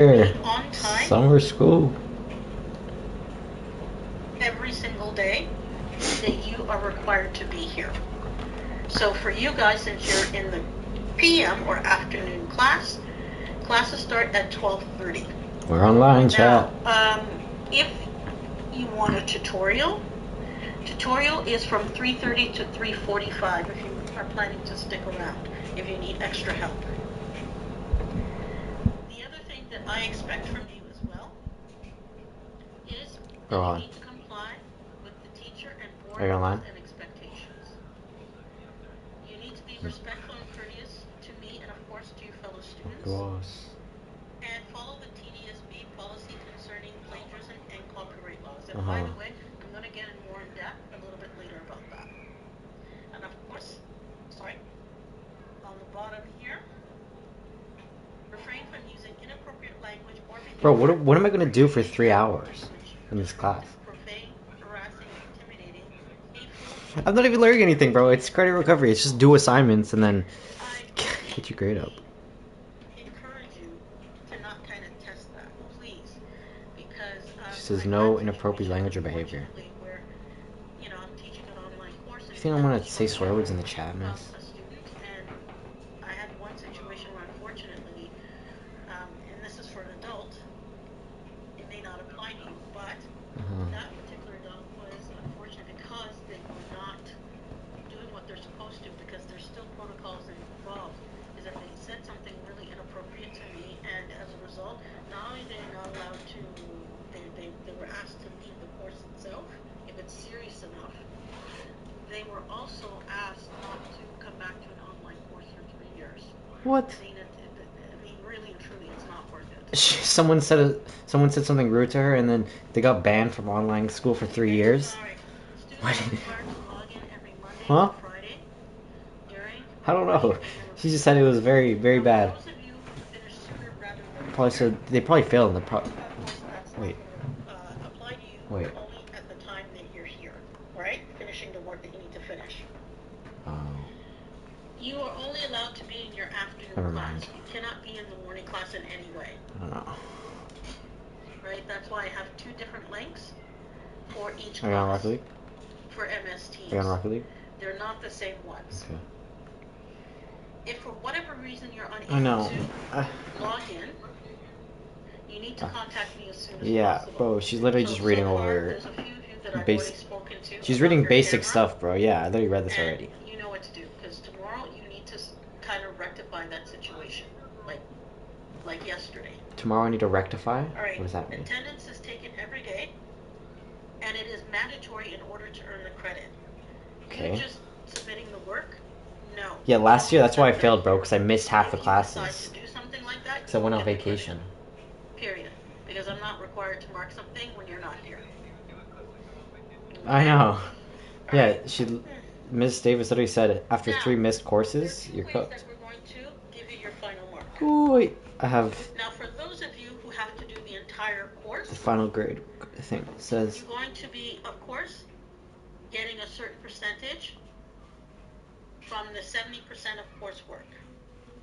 Here, be on time summer school. every single day that you are required to be here. So for you guys, since you're in the PM or afternoon classes start at 12:30. We're online, chat. Now, if you want a tutorial is from 3:30 to 3:45 if you are planning to stick around, if you need extra help. The other thing that I expect from you as well is Go that you on. need to comply with the teacher and Are board you rules online? and expectations. You need to be respectful and courteous to me and, of course, to your fellow students, Boss. and follow the TDSB policy concerning plagiarism and copyright laws. Uh And by huh. the way, I'm going to get in more in depth a little bit later about that. And of course, sorry, on the bottom here, refrain from using inappropriate language or Bro, behavior what am I gonna or do for using 3 hours language in this class? descriptive, profane, harassing, intimidating, hateful, I'm not even learning anything, bro. It's credit recovery. It's just do assignments and then I get your grade up. really encourage you to not kind of test that, please, because She says I've had no inappropriate situations, language or behavior. unfortunately, where I'm teaching an online course You and you think I'm have gonna say swear instruction words in the chat, from miss? a student, and I had one situation where, unfortunately, and this is for an adult, it may not apply to you, but Uh huh. that particular adult was unfortunate because they were not doing what they're supposed to, because there's still protocols involved, is that they said something really inappropriate to me, and as a result, not only they're not allowed to, they were asked to leave the course itself if it's serious enough. They were also asked not to come back to an online course for 3 years. What? I mean, I mean, really and truly, it's not worth it. Someone said something rude to her, and then they got banned from online school for three Okay, years. all right. Students What? are required to log in every Monday Huh? and Friday during I don't know. break and then She just repeat said it was classes. very, very Now, for bad. those of you who finish sooner rather than Probably later, said they probably failed in the pro. of course, that's Wait, not going to apply to you wait. only at the time that you're here, right? Finishing the work that you need to finish. Oh, You are only allowed to be in your afternoon never mind. class. You cannot be in the morning class in any way, I don't know. right? That's why I have two different links for each Are you on Rocket class League? for MS Are you on Teams. Rocket League? They're not the same ones. Okay. If for whatever reason you're I unable know. to Uh, log in, you need to uh, contact me as soon as yeah, possible. bro. She's literally just So reading far, over there's a few of you that I've already basic. spoken to She's about reading your basic camera, stuff, bro. Yeah, I literally read this and already. you know what to do, because tomorrow you need to kind of rectify that situation, like yesterday. Tomorrow I need to rectify. All What right, does that mean? attendance is taken every day, and it is mandatory in order to earn the credit. You Okay. just submitting the work? No, Yeah, we last don't year that's why I accept that failed, bro, here. because I missed half the If you decide to classes. do something like that, Because you I went won't on get the credit. vacation. Period. Because I'm not required to mark something when you're not here. I Okay? know. All Yeah, right. Miss Davis literally said after three Now, missed there are courses, two you're ways that cooked. we're going to give you your final mark. Ooh, wait. I have Now, for those of you who have to do the entire the course, final grade thing. It says, you're going to be, of course, getting a certain percentage from the 70% of coursework.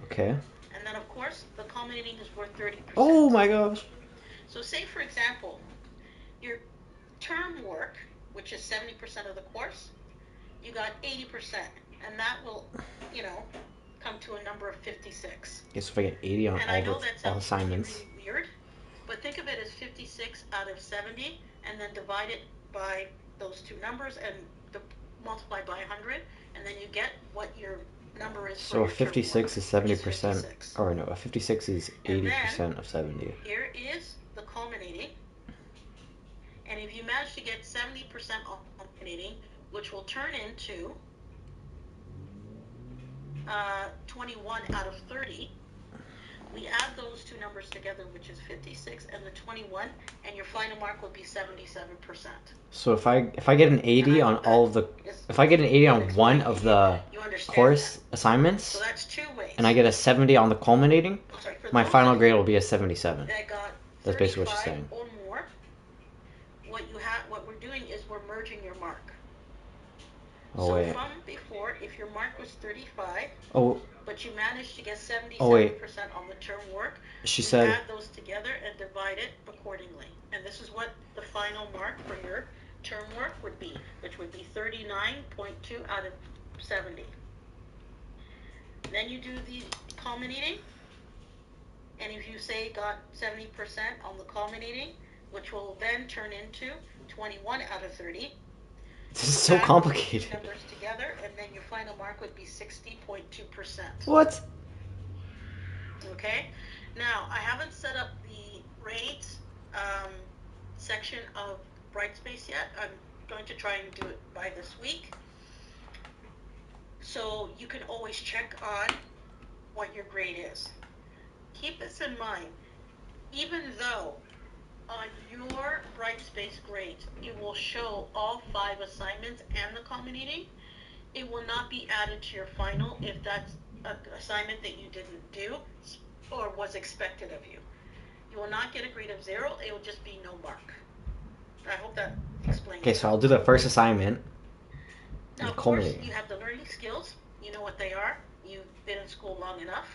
okay. And then, of course, the culminating is worth Oh 30%. my gosh. So, say, for example, your term work, which is 70% of the course, you got 80%, and that will, you know, come to a number of 56. Guess if I get 80 on And I all the know that all sounds really, assignments. really weird, but think of it as 56 out of 70, and then divide it by those two numbers and multiply by 100, and then you get what your number is for So a your term work 56 is is 70%, 56. or no, a 56 is And then 80% of 70. here is the culminating, and if you manage to get 70% culminating, which will turn into 21 out of 30, we add those two numbers together, which is 56 and the 21, and your final mark will be 77%. So if I get an And 80 I on hope all that of the is if I get an 80 well on one explained of and you the you understand that. course So assignments that's two and I ways. get a 70 on the culminating, Oh, sorry, for my those final of grade will you be a 77. that got That's basically what she's 35 saying. or more, what we're doing is we're merging your mark. Oh So wait. from before, if your mark was 35, Oh, but you managed to get Oh, wait. 77% on the term work, She we said, add those together and divide it accordingly. And this is what the final mark for your term work would be, which would be 39.2 out of 70. Then you do the culminating, and if you say got 70% on the culminating, which will then turn into 21 out of 30. this is so Add those complicated. two numbers together, and then your final mark would be 60.2%. What? Okay? Now, I haven't set up the grades section of Brightspace yet. I'm going to try and do it by this week. So you can always check on what your grade is. Keep this in mind. Even though on your Brightspace grades, it will show all 5 assignments and the culminating, it will not be added to your final if that's an assignment that you didn't do or was expected of you. You will not get a grade of 0. It will just be no mark. I hope that explains Okay, it. so I'll do the first assignment. Now, The of course, culminating. you have the learning skills. You know what they are. You've been in school long enough.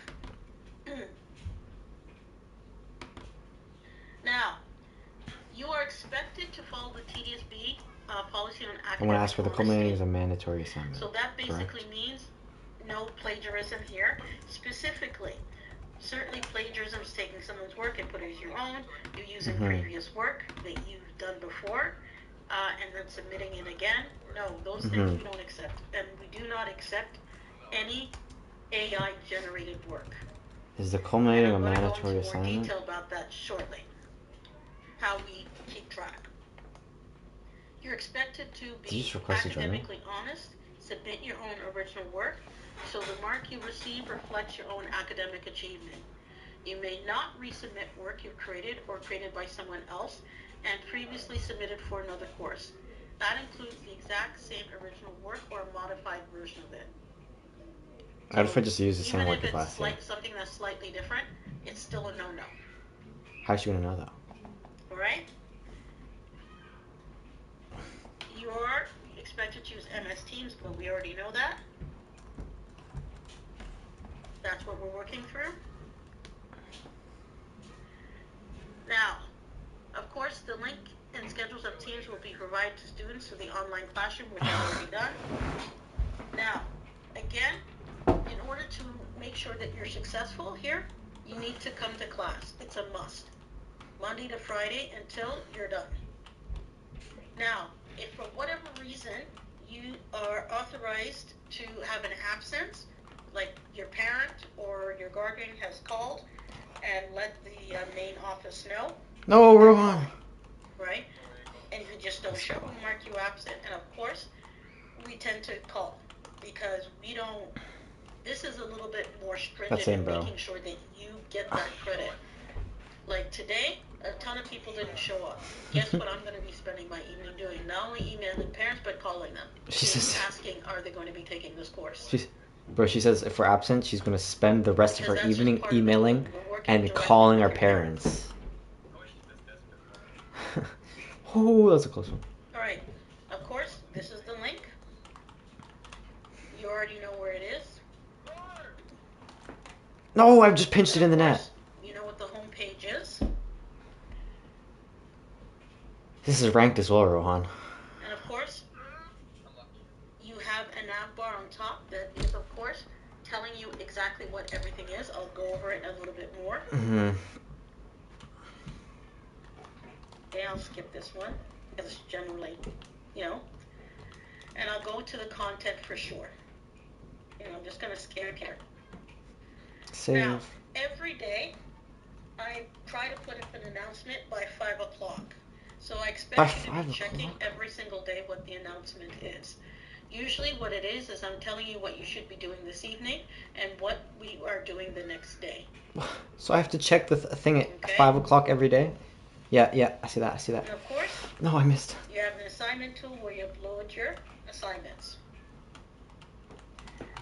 Now, you are expected to follow the TDSB policy on academic I'm going to ask for the honesty. culminating as a mandatory assignment. So that basically correct? means no plagiarism here. Specifically, certainly plagiarism is taking someone's work and putting it as your own. You're using previous work that you've done before, and then submitting it again. No, those things we don't accept. And we do not accept any AI-generated work. Is the culminating a And I'm going to go mandatory into more assignment? detail about that shortly. How we keep track. You're expected to Did you be just request a journal? academically honest, submit your own original work, so the mark you receive reflects your own academic achievement. You may not resubmit work you've created or created by someone else and previously submitted for another course. That includes the exact same original work or a modified version of it. What if I just use the same Even work if as it's last year? something that's slightly different, it's still a no-no. How's she going to know that? All right? You're expected to use MS Teams, but we already know that. That's what we're working through. Now, of course, the link and schedules of Teams will be provided to students through the online classroom, which I've already done. Now, again, in order to make sure that you're successful here, you need to come to class. It's a must. Monday to Friday until you're done. Now, if for whatever reason you are authorized to have an absence, like your parent or your guardian has called and let the main office know. No, Rohan! Right? And you just don't show and mark you absent. And of course, we tend to call because we don't. This is a little bit more stringent in making sure that you get that credit. Like today, a ton of people didn't show up. Guess what I'm going to be spending my evening doing? Not only emailing parents, but calling them. Asking, are they going to be taking this course? She says if we're absent, she's going to spend the rest of her evening emailing and calling our parents. Oh, that's a close one. All right. Of course, this is the link. You already know where it is. No, I've just pinched it in the net. You know what the home page is. This is ranked as well, Rohan. And of course, you have a nav bar on top that is, of course, telling you exactly what everything is. I'll go over it a little bit more. Okay, I'll skip this one because it's generally, and I'll go to the content for sure. I'm just going to skip here. Save. Now, every day, I try to put up an announcement by 5 o'clock. So I expect you to be checking every single day what the announcement is. Usually what it is I'm telling you what you should be doing this evening and what we are doing the next day. So I have to check the thing at 5 o'clock every day? Yeah, I see that. And of course, no, I missed. You have an assignment tool where you upload your assignments.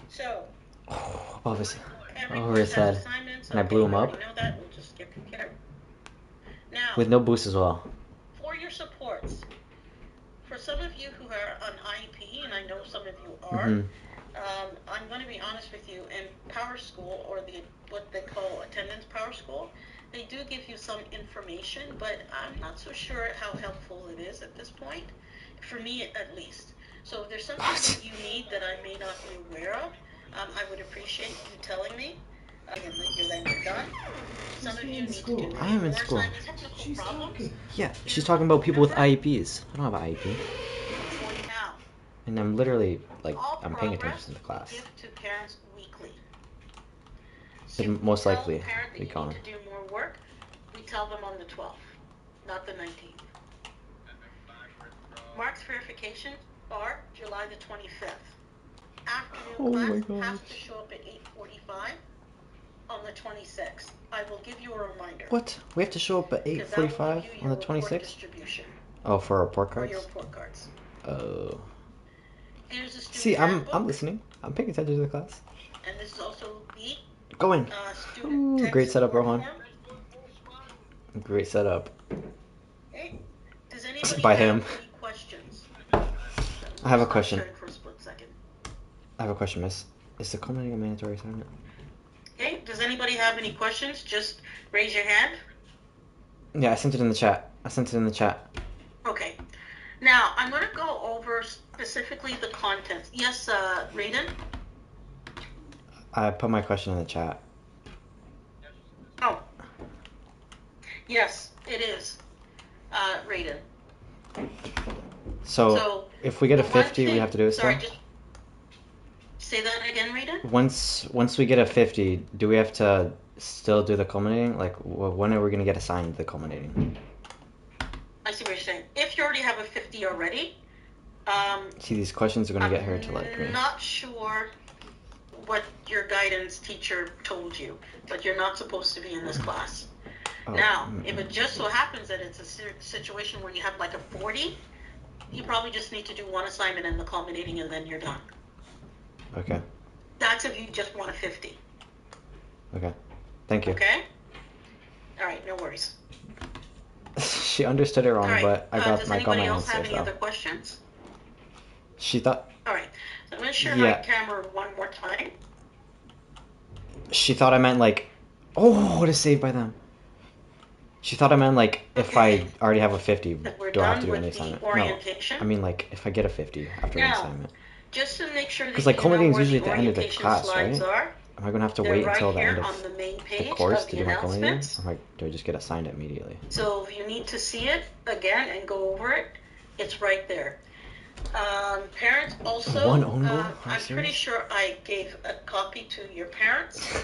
So, above his head. And I blew him up. You know that. We'll just skip here. Now, with no boost as well. For your supports, for some of you who are on IEP, and I know some of you are, I'm going to be honest with you. In Power School, or what they call Attendance Power School, they do give you some information, but I'm not so sure how helpful it is at this point, for me at least. So if there's something What? that you need that I may not be aware of, I would appreciate you telling me. And then you're done. Some of you need to do I am in more school. assignments, technical problems. Yeah, she's talking about people with IEPs. I don't have an IEP. For now, And I'm literally, like, all I'm paying progress attention to class. we give to parents weekly. It'd most Tell likely the parent that be you gone. need to do more work. We tell them on the 12th, not the 19th. Marks verifications are July the 25th. Afternoon Oh my class has gosh. to show up at 8:45 on the 26th. I will give you a reminder. What? We have to show up at Because that will 8:45 give you on the your report 26th? distribution Oh, for our report for your cards? report cards. Oh. Here's the student See, I'm handbook, listening. I'm paying attention to the class. and this is also the Go in. student Ooh, text great setup, support Rohan. form. Great setup. Okay. Does anybody By have him. any questions? I have a question. Stop sharing for a split second. I have a question, miss. Is the culminating a mandatory assignment? Okay, does anybody have any questions? Just raise your hand. Yeah, I sent it in the chat. Okay. Now, I'm going to go over specifically the contents. Yes, Raiden? I put my question in the chat. Oh. Yes, it is, Raiden. So if we get a the one 50, we thing- have to do it Sorry, still? just say that again, Raiden? Once we get a 50, do we have to still do the culminating? Like, when are we going to get assigned the culminating? I see what you're saying. If you already have a 50 already, See, these questions are going to get her to like me. I'm not sure what your guidance teacher told you, but you're not supposed to be in this class. Oh, Now, if it just so happens that it's a situation where you have like a 40, you probably just need to do one assignment in the culminating and then you're done. Okay. That's if you just want a 50. Okay. Thank you. Okay? All right, no worries. She understood it wrong, All right. but I got does my anybody else have answers any other though. questions? She thought All right. So I'm going to share Yeah. my camera one more time. I meant like, oh, what a save by them. She thought I meant like if I already have a 50, That we're do I have to done do any with the assignment? orientation. No, I mean like if I get a 50 after an Now, assignment. Just to make sure that 'Cause, like, you know culminating is where usually the at the end of the orientation class, slides right? are, Am I gonna have to they're wait right until the here end on of the main the page course of to the do my culminating? announcements. Or do I just get assigned immediately? So if you need to see it again and go over it, it's right there. Parents also, One own goal? Are you I'm pretty serious? sure I gave a copy to your parents,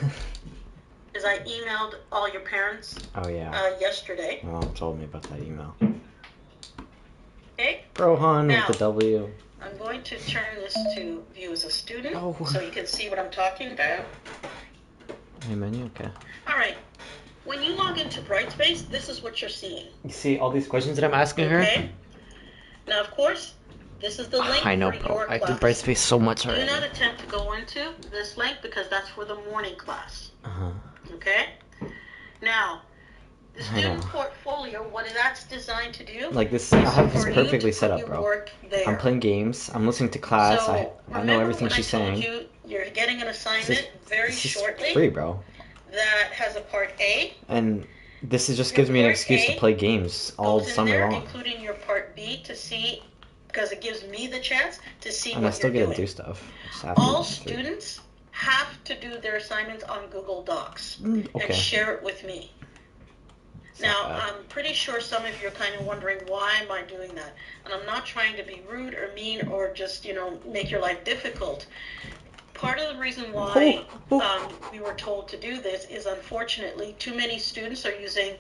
because I emailed all your parents Oh yeah. yesterday. My mom told me about that email. Okay, Rohan Now- with the W. I'm going to turn this to view as a student, Oh. so you can see what I'm talking about. Hey menu, okay. All right, when you log into Brightspace, this is what you're seeing. You see all these questions that I'm asking her? Okay. Now, of course, this is the link I know, for bro. your I class. did Brightspace so much Do already. not attempt to go into this link because that's for the morning class. Uh-huh. Okay? Now, the I student know. portfolio, what that's designed to do Like this, I have this for you perfectly to set put up, your bro. work there. I'm playing games. I'm listening to class. So, I know remember everything when she's I told saying. you you're getting an This assignment is, very this is shortly free, bro. that has a part A. And this is just Your gives me an part excuse to A play games all goes in summer there, long. including your part B, to see, because it gives me the chance to see And I what still you're get to doing. do stuff. Just after All it's free. students have to do their assignments on Google Docs and Okay. share it with me. It's not Now, bad. I'm pretty sure some of you are kind of wondering, why am I doing that? And I'm not trying to be rude or mean or just, make your life difficult. Part of the reason why we were told to do this is, unfortunately, too many students are using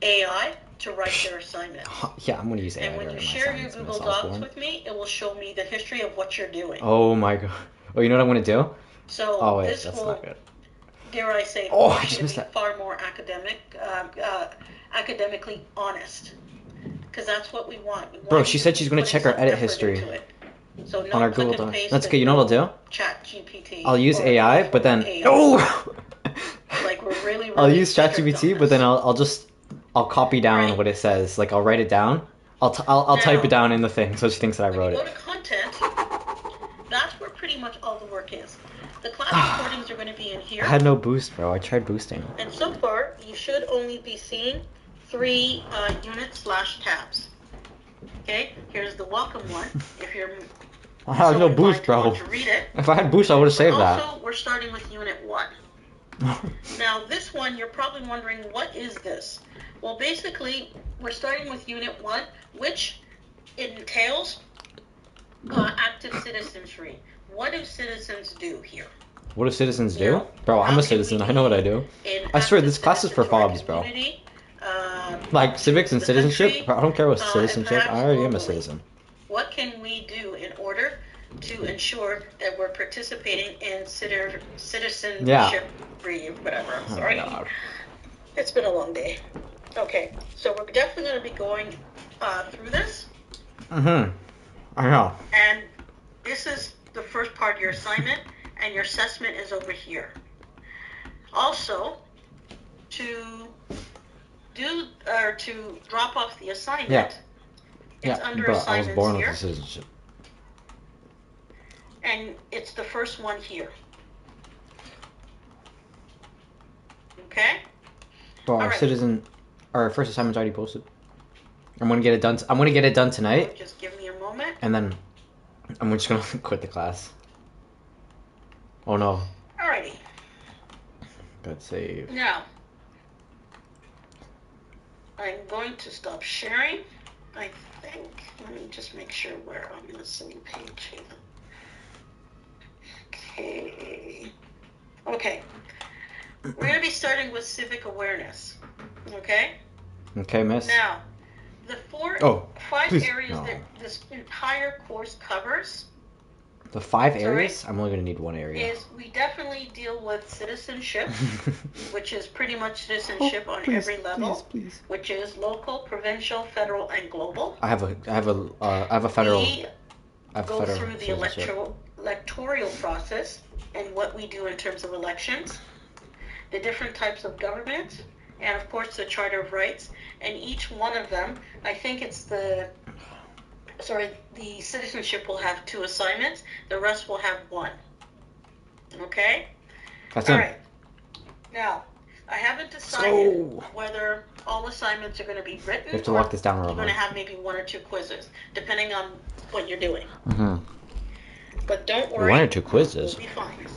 AI to write their assignments. Yeah, I'm gonna use AI And to when write you my share your assignments, Google Miss Docs Osborne. with me, it will show me the history of what you're doing. Oh my god. Oh, you know what I'm gonna do? So Oh wait, this that's will, not good. dare I say, Oh, I force just you to missed be that. far more academically honest. Because that's what we want. We Bro, want she you said to she's be gonna putting check our some edit effort history into it. So no on our click Google and Docs. paste That's and good. You know what no I'll do? Chat GPT. I'll use or AI, but then AI. oh, Like, we're really, really I'll use strict ChatGPT, on but then this. I'll copy down Right. what it says. Like I'll write it down. I'll type Now, it down in the thing so she thinks that I when wrote you go it. to content, that's where pretty much all the work is. The class recordings are going to be in here. I had no boost, bro. I tried boosting. And so far, you should only be seeing 3 units/tabs. Okay, here's the welcome one. If you're I had no boost, bro. to read it. If I had boost, I would have saved that. Also, we're starting with Unit 1. Now, this one, you're probably wondering, what is this? Well, basically, we're starting with Unit 1, which entails active citizenry. What do citizens do here? What do citizens do? Yeah. Bro, I'm How a can citizen. we I know what I be do. an I swear, active this class is for citizen to our fobs, bro. community, Like civics and the citizenship? country, Bro, I don't care what and citizenship. perhaps I already am a globally. citizen. What can we do in order to ensure that we're participating in citizenship free, whatever, I'm sorry. Oh, God. It's been a long day. Okay, so we're definitely going to be going through this. I know. And this is the first part of your assignment, and your assessment is over here. Also, to drop off the assignment, it's under bro, I was assignments born here, with a citizenship. and it's the first one here. Okay? Bro, our Alright. our first assignment's already posted. I'm gonna get it done. I'm gonna get it done tonight, Just give me a moment. and then I'm just gonna quit the class. Oh no. Alrighty. God save. Now, I'm going to stop sharing. I think. Let me just make sure we're on the same page here. Okay. Okay. We're going to be starting with civic awareness. Okay? Okay, miss. Now, the five please. areas No. that this entire course covers The 5 areas? I'm only gonna need 1 area. is we definitely deal with citizenship, which is pretty much citizenship on every level, Please. which is local, provincial, federal, and global. I have a federal. We I have go federal through the citizenship. electoral process and what we do in terms of elections, the different types of government, and of course the Charter of Rights. And each one of them, I think it's the citizenship will have 2 assignments. The rest will have 1. Okay? That's All it. right. Now, I haven't decided So whether all assignments are going to be written. we have to or lock this down, you're Robert. going to have maybe 1 or 2 quizzes, depending on what you're doing. But don't worry. 1 or 2 quizzes. You'll be fine.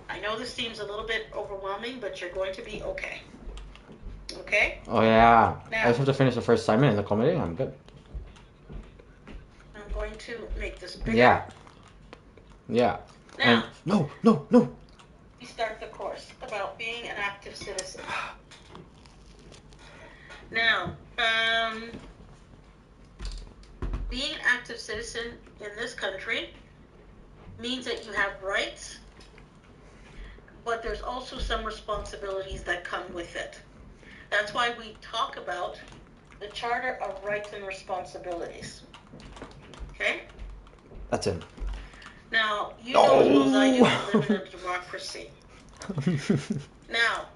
I know this seems a little bit overwhelming, but you're going to be okay. Okay? Oh yeah. Now- I just have to finish the first assignment and the culminating. I'm good. I'm going to make this bigger. Yeah. Yeah. Now, No. we start the course about being an active citizen. Now, being an active citizen in this country means that you have rights, but there's also some responsibilities that come with it. That's why we talk about the Charter of Rights and Responsibilities. Okay? That's it. Now, you know as well as I do, we live in a democracy. Now,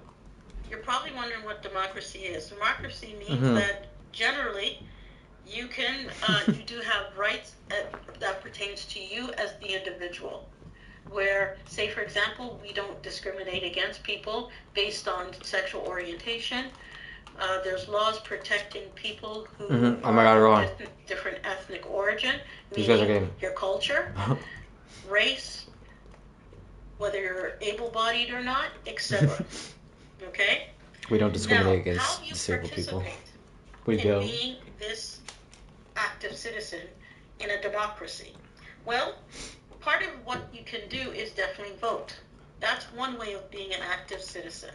you're probably wondering what democracy is. Democracy means that generally you do have rights that pertains to you as the individual. Where, say for example, we don't discriminate against people based on sexual orientation. There's laws protecting people who Oh my God, Rohan. different ethnic origin, These guys are meaning getting- your culture, race, whether you're able-bodied or not, etc. Okay? We don't discriminate Now, against how do you disabled people. participate We in do. being this active citizen in a democracy? Well, part of what you can do is definitely vote. That's one way of being an active citizen.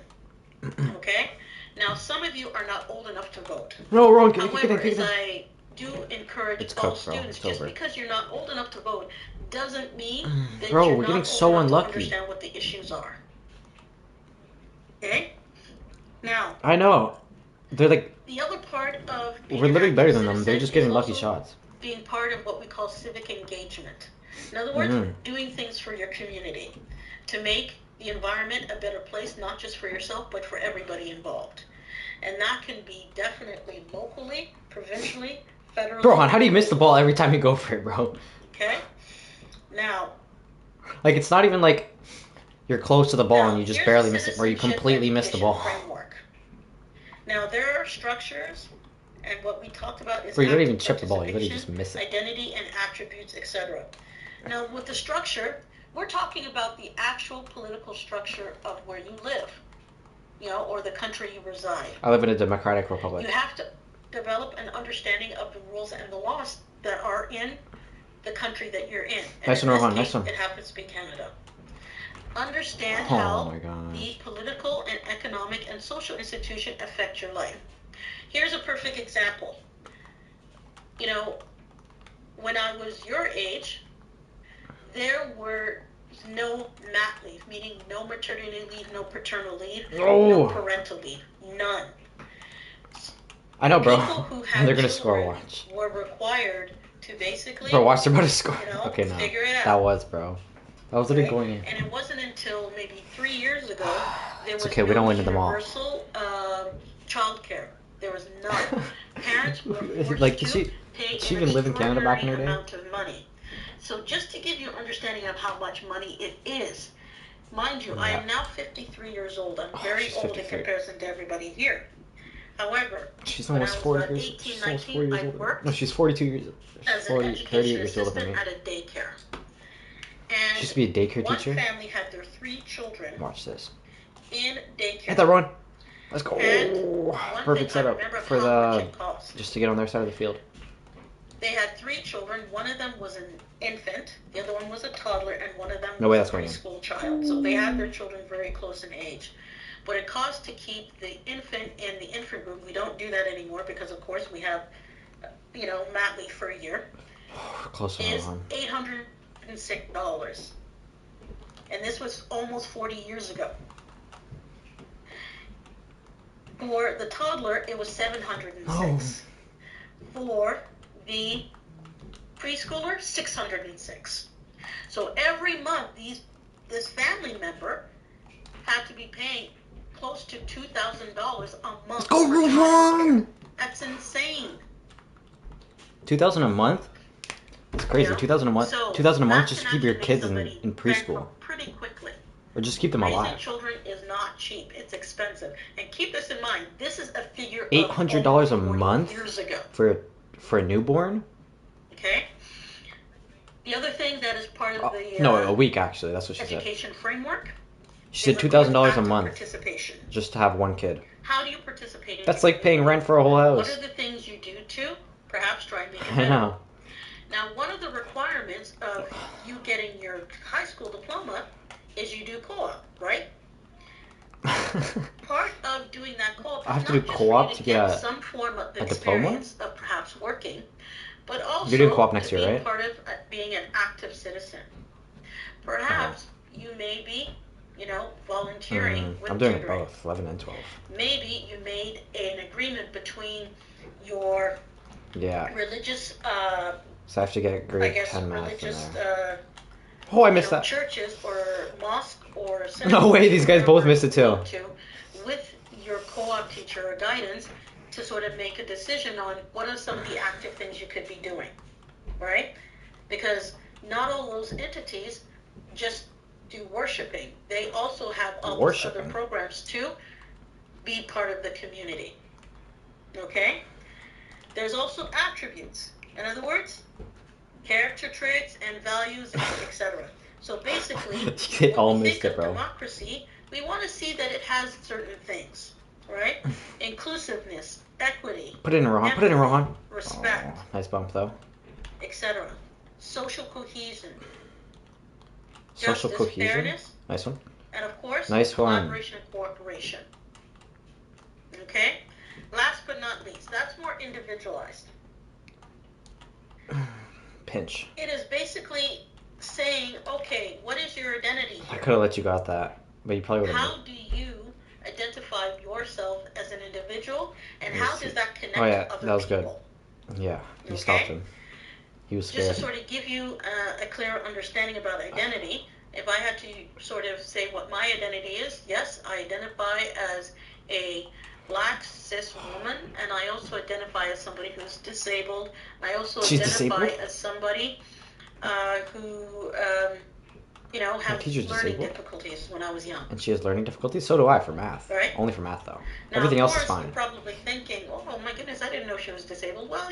Okay? Now, some of you are not old enough to vote. No, wrong. Kick However, it. as I do encourage It's all cooked, bro. students, It's just over. because you're not old enough to vote doesn't mean that Bro, you're we're not getting old so enough unlucky. to understand what the issues are. Okay? Now, I know. They're like, the other part of being we're an literally better active than them. They're citizen just getting is lucky also shots. being part of what we call civic engagement. In other words, doing things for your community to make the environment a better place, not just for yourself, but for everybody involved. And that can be definitely locally, provincially, federally. Bro, how do you miss the ball every time you go for it, bro? Okay? Now, Like, it's not even like you're close to the ball Now, and you just here's barely the miss it, or you citizenship completely miss the education ball. framework. Now, there are structures, and what we talked about is Bro, you don't active even chip the ball, you literally participation, just miss it. identity and attributes, etc. Now, with the structure, we're talking about the actual political structure of where you live, or the country you reside. I live in a democratic republic. You have to develop an understanding of the rules and the laws that are in the country that you're in. And Nice in one, this Rohan, case, nice one. it happens to be Canada. Understand Oh how my gosh. the political and economic and social institution affect your life. Here's a perfect example. When I was your age, there were no mat leave, meaning no maternity leave, no paternal leave, no parental leave, none. I know, bro. People who had They're gonna score. children Watch. were required to basically, Bro, watch. They're about to score. Okay, no. figure it out. That was, bro. That was literally going in. And it wasn't until maybe 3 years ago there It's was okay, we don't win them all. universal child care. There was none. Parents were forced Like, to pay did she an even live in Canada back in her day? amount of money. So just to give you an understanding of how much money it is, mind you, I am now 53 years old. I'm very she's old 53. in comparison to everybody here. However, She's when almost I was 40 about years. 18, She's almost 40 19, years I old. worked No, she's 42 years. as an 38 education years older than me. assistant at a daycare. She And used to be a daycare one teacher. family had their 3 children Watch this. in daycare. Hit that run. Let's go. And one Perfect thing I setup remember for how much the it cost. just to get on their side of the field. They had 3 children. One of them was an infant, the other one was a toddler, and one of them No way was that's a going in. preschool child. So they had their children very close in age. What it cost to keep the infant in the infant room, we don't do that anymore because, of course, we have, mat leave for a year, Close to is home. $806. And this was almost 40 years ago. For the toddler, it was $706. For the preschooler, $606. So every month, this family member had to be paying close to $2,000 a month. Let's go, Rohan! That's insane. 2,000 a month? It's crazy. 2,000 a month. So 2,000 a month that just to can keep your actually kids make in somebody preschool, bankrupt pretty quickly. or just keep them Raising alive. children is not cheap. It's expensive. And keep this in mind. This is a figure of $800 almost a 40 month years ago. for a newborn? Okay. The other thing that is part of the No, a week actually. That's what she said. education framework. She said is, of $2,000 course, a active month Participation. just to have one kid. How do you participate in That's your like paying community? rent for a whole What house. are the things you do to perhaps try and make it I better? know. Now, one of the requirements of you getting your high school diploma is you do co-op, right? Part of doing that co-op I have is to not do just co-op for you to to get get some form of a diploma? experience of perhaps working, but also You're doing co-op next to year, be right? part of being an active citizen. Perhaps you may be, volunteering with I'm doing tutoring. both, 11 and 12. Maybe you made an agreement between your Yeah. religious, So I have to get I grade guess, 10 math in religious, there. Oh, I missed that. churches or mosque or No way, these guys both missed it too. go to with your co-op teacher or guidance to sort of make a decision on what are some of the active things you could be doing, right? Because not all those entities just do worshiping. They also have all these other Worshiping? programs to be part of the community, okay? There's also attributes. In other words, character traits and values, etc. So basically, They all when we missed think it, of bro. democracy, we want to see that it has certain things, right? Inclusiveness, equity, Put it in, Rohan. Put it in, Rohan. respect, Oh, nice bump, though. etc. Social cohesion, Social justice, cohesion. fairness, Nice one. and of course, Nice one. collaboration and cooperation. Okay? Last but not least, that's more individualized. Pinch. It is basically saying, okay, what is your identity I here? could have let you got that, but you probably would have. How do you identify yourself as an individual, and Let me how see. does that connect Oh, yeah, to other that was good. people? Yeah, you Okay. stopped him. He was Just to scared. sort of give you a clearer understanding about identity, if I had to sort of say what my identity is, yes, I identify as a Black cis woman, and I also identify as somebody who's disabled. I also She's identify disabled? as somebody who My have teacher's learning disabled? difficulties when I was young. And she has learning difficulties? So do I for math. Right? Only for math, though. Now, of Everything else is course, you're fine. probably thinking, oh my goodness, I didn't know she was disabled. Well,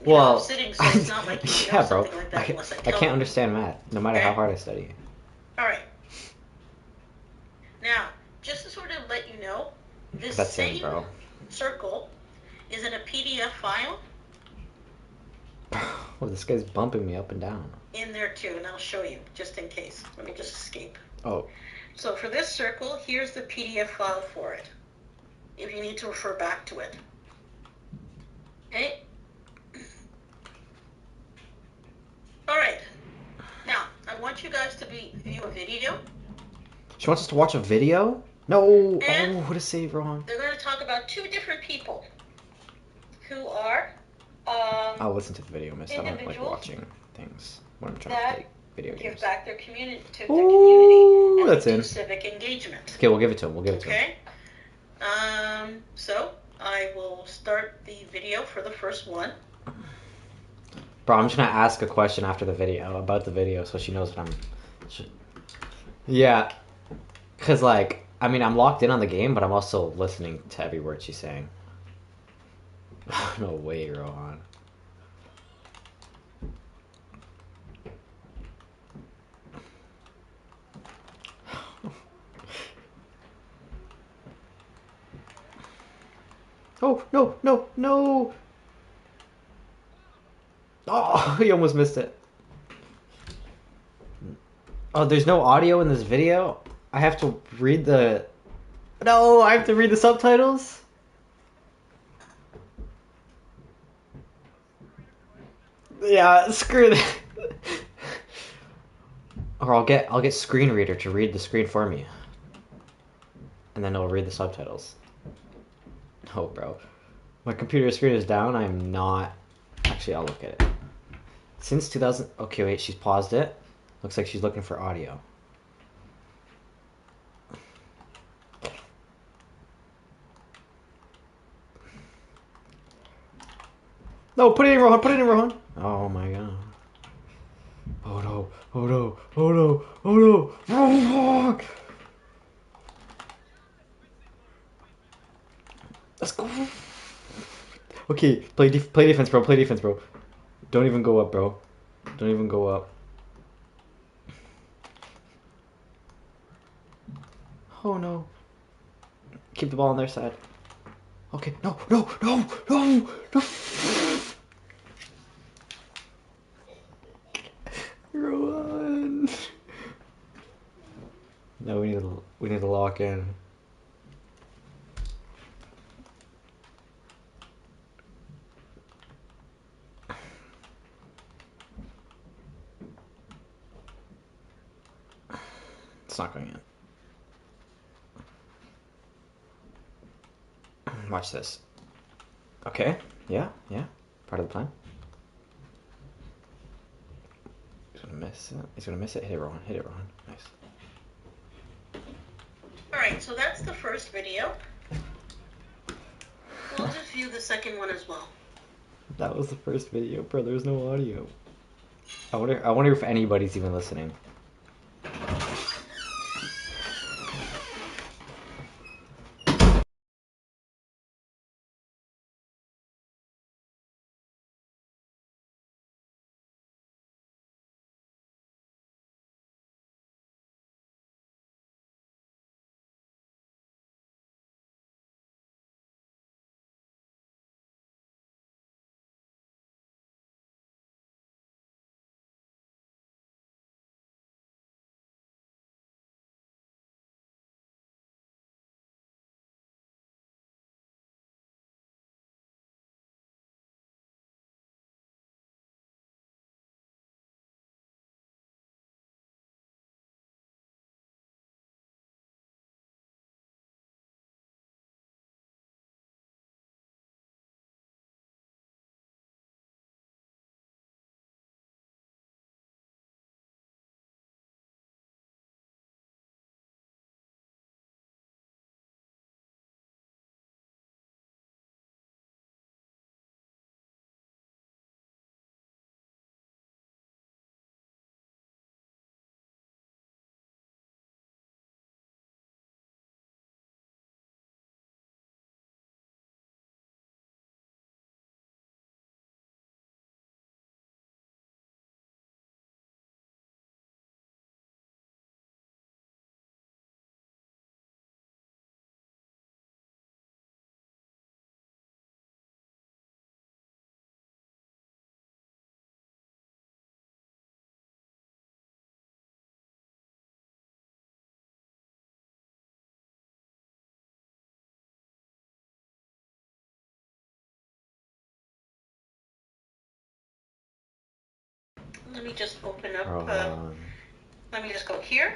Well, I'm sitting, so it's not like you know yeah, bro. something like that unless I I tell can't you. understand math, no matter Okay? how hard I study. All right. Now, just to sort of let you know, this That's in, same bro. circle is in a PDF file. Oh, this guy's bumping me up and down. In there too, and I'll show you, just in case. Let me just escape. Oh. So for this circle, here's the PDF file for it, if you need to refer back to it. Okay? All right. Now, I want you guys to view a video. She wants us to watch a video? No! And oh, what a save wrong. They're going to talk about two different people who are I'll listen to the video, miss. I don't like individuals watching things when I'm trying to that play video give games. back their community to the Ooh, community and that's do in. civic engagement. Okay, we'll give it to him. We'll give it to him. Okay. So I will start the video for the first one. Bro, I'm just gonna ask a question after the video about the video, so she knows what I'm. Yeah, cause like I'm locked in on the game, but I'm also listening to every word she's saying. No way, Rohan. Oh, no, no, no! Oh, he almost missed it. Oh, there's no audio in this video? I have to read the... No, I have to read the subtitles? Yeah, screw that. Or I'll get screen reader to read the screen for me. And then it'll read the subtitles. Oh, bro. My computer screen is down. I'm not... Actually, I'll look at it. Since 2000... Okay, wait. She's paused it. Looks like she's looking for audio. No, put it in, Rohan. Put it in, Rohan. Oh, my God. Oh, no. Oh, no. Oh, no. Oh, no. Oh, fuck. Let's go. Okay, play defense, bro. Play defense, bro. Don't even go up, bro. Don't even go up. Oh no. Keep the ball on their side. Okay, no, no, no, no, no. Run. No, we need to lock in. It's not going in. Watch this. Okay. Yeah, yeah. Part of the plan. He's gonna miss it. He's gonna miss it. Hit it, Rohan. Hit it, Rohan. Nice. Alright, so that's the first video. We'll just view the second one as well. That was the first video, bro. There's no audio. I wonder if anybody's even listening. me just open up, Rohan. let me just go here.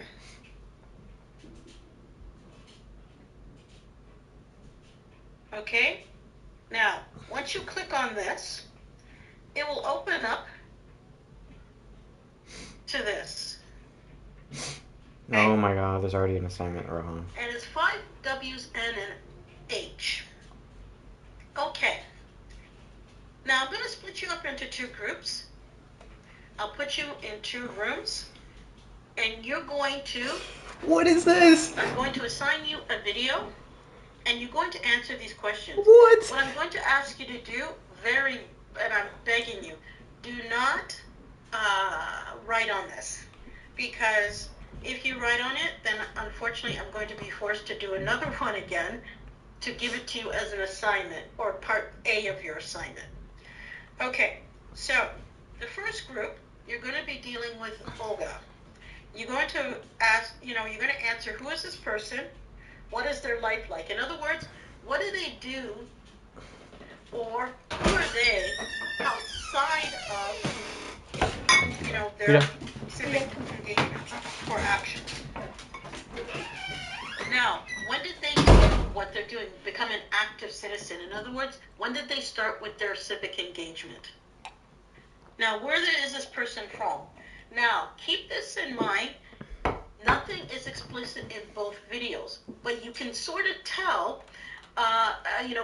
Okay, now, once you click on this, it will open up to this. Oh my god, there's already an assignment, Rohan. And it's 5 W's and an H. Okay. Now I'm going to split you up into 2 groups. I'll put you in 2 rooms. And you're going to... What is this? I'm going to assign you a video. And you're going to answer these questions. What? What I'm going to ask you to do, and I'm begging you, do not write on this. Because if you write on it, then unfortunately I'm going to be forced to do another one again to give it to you as an assignment, or part A of your assignment. Okay, so the first group, you're going to be dealing with Olga. You're going to ask, you're going to answer, who is this person? What is their life like? In other words, what do they do, or who are they outside of, their civic engagement or action? Now, when did they do what they're doing, become an active citizen? In other words, when did they start with their civic engagement? Now, where is this person from? Now, keep this in mind. Nothing is explicit in both videos, but you can sort of tell,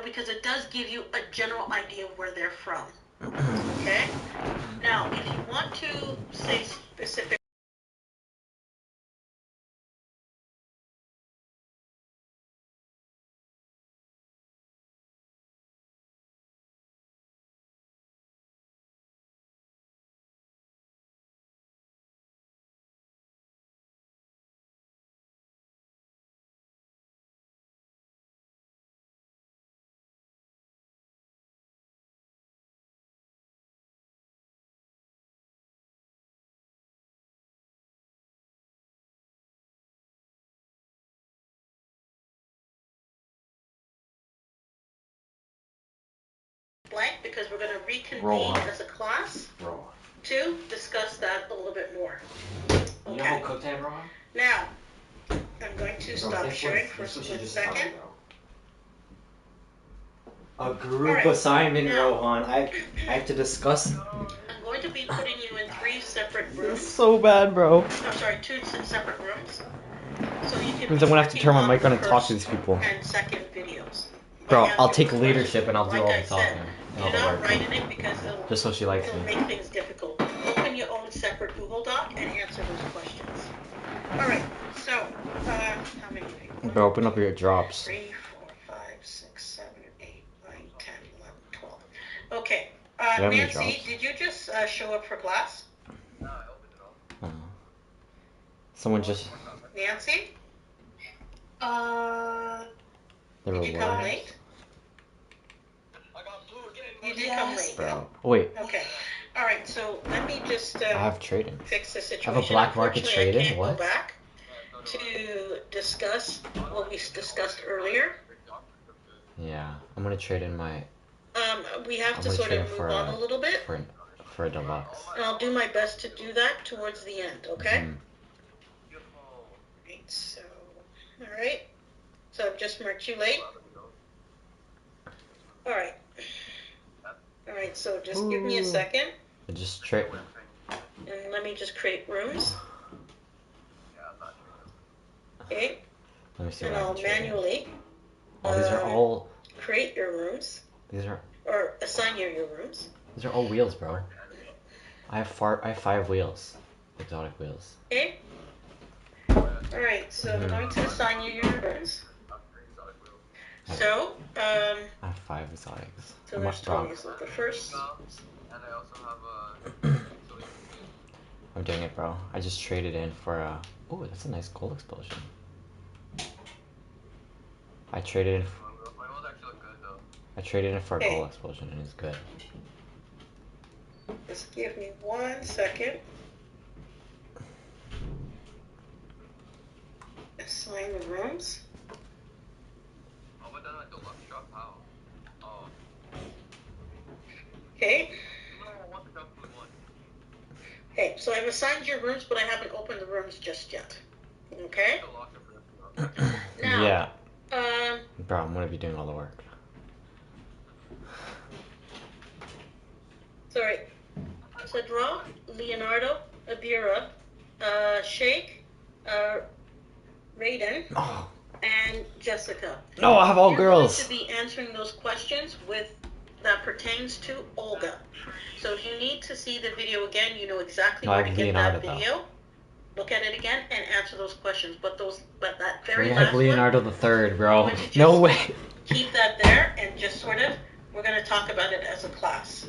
because it does give you a general idea of where they're from. Okay? Now, if you want to say specific, blank, because we're going to reconvene as a class to discuss that a little bit more. Okay. You know how cooked I am, Rohan? Now, I'm going to stop sharing for a split second. A group assignment, Rohan. I have to discuss. I'm going to be putting you in 3 separate rooms. This is so bad, bro. I'm sorry, 2 separate rooms. So you can Means I'm gonna have to turn my mic on and talk to these people. And second videos. Bro, I'll take leadership and I'll do all the talking. Do not write in it because it'll, just so she likes it'll me. make things difficult. Open your own separate Google Doc and answer those questions. Alright, so, how many people? Bro, open up your drops. 3, 4, 5, 6, 7, 8, 9, 10, 11, 12. Okay, Nancy, did you just show up for class? No, I opened it all. Someone just... Nancy? Did you come late? I got blue again. You did come late. Bro. Wait. Okay. Alright, so let me just I have trading. fix the situation. I have a black market trading? I can't What? go back to discuss what we discussed earlier. Yeah. I'm gonna trade in my... We have to sort of move on a little bit. For a deluxe. And I'll do my best to do that towards the end, okay? Right, so... Alright. So I've just marked you late. Alright. Alright, so just give me a second. I just trade... And let me just create rooms. Okay. Let me see And what I I'll can trade manually in. These are all... create your rooms. These are... Or assign you your rooms. These are all wheels, bro. I have 5 wheels. Exotic wheels. Okay. Alright, so I'm going to assign you your rooms. So, I have 5 exotics. so there's 20. So the first... And I also have a... I'm doing it, bro. I just traded in for a... Oh, that's a nice gold explosion. I traded in... My rolls actually look good, though. I traded in for a gold explosion and it's good. Just give me 1 second. Assign the rooms. Oh, but then I deluxe shop, how? Oh. Okay. No, I want the dark blue one. Okay, so I've assigned your rooms, but I haven't opened the rooms just yet. Okay? The locker room. Now, Yeah, um, bro, I'm gonna be doing all the work. sorry. So draw Leonardo, Abira, Shake, Raiden, Oh, and Jessica. no, I have all You're girls. going to be answering those questions that pertains to Olga. So if you need to see the video again, you know exactly No, I where to have get Leonardo, that video. Look at it again and answer those questions. But that very We last have Leonardo one, the Third, I'm bro. going to just No way. keep that there and just sort of, we're going to talk about it as a class.